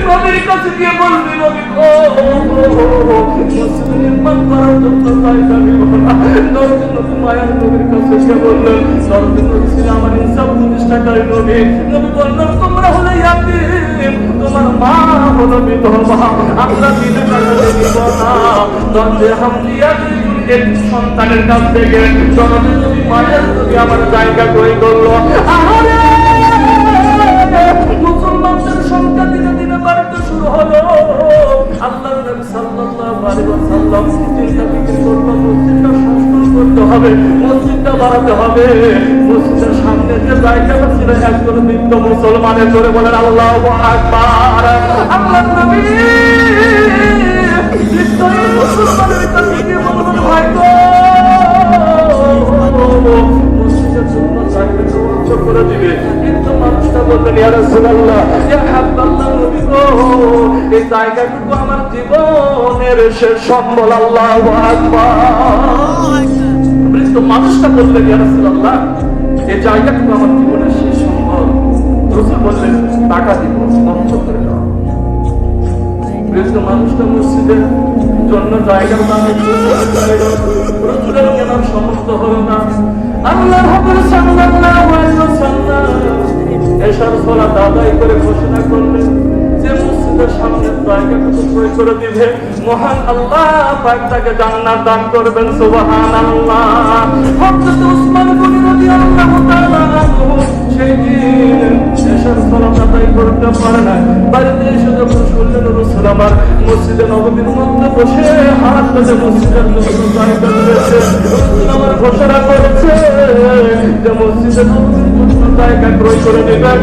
নবীর কাছে গিয়ে বলবি নবী গো মসজিদ নির্মাণ করার জন্য জায়গা দিব না। নবী মায়ার নবীর কাছে গিয়ে বললেন নবী ছিল আমার ইনসাফ প্রতিষ্ঠাকারী নবী। নবী বললেন তোমরা হলে ইয়াতীম, তোমার মা হলো বিধবা, আমরা দিলে কাছে দিব না। দরজে হামলিয়া এক সন্তানের কাছ থেকে জননী মায়ের নবী আমার জায়গা করে করলো। আহারে মুসলমানদের সংখ্যা দিনে দিনে বাড়তে শুরু হলো। আল্লাহর নবী সাল্লাল্লাহু আলাইহি ওয়াসাল্লাম চিন্তা ফিকির করলো মসজিদটা সংস্কার করতে হবে, মসজিদটা বাড়াতে হবে। মসজিদের সামনে যে জায়গাটা ছিল একজন বৃদ্ধ মুসলমানের করে বলেন আল্লাহু আকবার। আল্লাহর নবী বৃদ্ধ মুসলমানের কাছে গিয়ে বললেন ভাই গো মসজিদের জন্য জায়গাটা বন্ধ করে দিবে। কিন্তু মানুষটা বললেন ইয়া রাসূলুল্লাহ ইয়া হাবিবাল্লাহ নবী গো এই জায়গাটুকু আমার জীবনের শেষ সম্বল। আল্লাহু আকবার। বৃদ্ধ মানুষটা বললেন ইয়া রাসূলুল্লাহ এই জায়গাটুকু আমার জীবনের শেষ সম্বল। রাসূল বললেন টাকা দিব বন্ধ করে দাও। বৃদ্ধ মানুষটা মসজিদের জন্য জায়গা রাসূলের কেনার সমর্থ হলো না। আল্লাহর হাবিব সাল্লাল্লাহু আলাইহি ওয়াসাল্লাম এশার সালাত আদায় করে ঘোষণা করলেন যে মসজিদের সামনে জায়গাটুকু ক্রয় করে দিবে মহান আল্লাহ পাক তাকে জান্নাত দান করবেন। সুবহানাল্লাহ। হযরত উসমান গনি রাদিয়াল্লাহু তাআলা আনহু সেই দিন এশার সালাত আদায় করতে পারে না। বাড়িতে এসে যখন শুনলেন রাসূল আমার মসজিদে নববীর মধ্যে বসে হাত ধরে মসজিদের জন্য জায়গা দিয়েছে, রাসূল আমার ঘোষণা করেছে যে মসজিদে নববীর জন্য জায়গা ক্রয় করে নেবেন।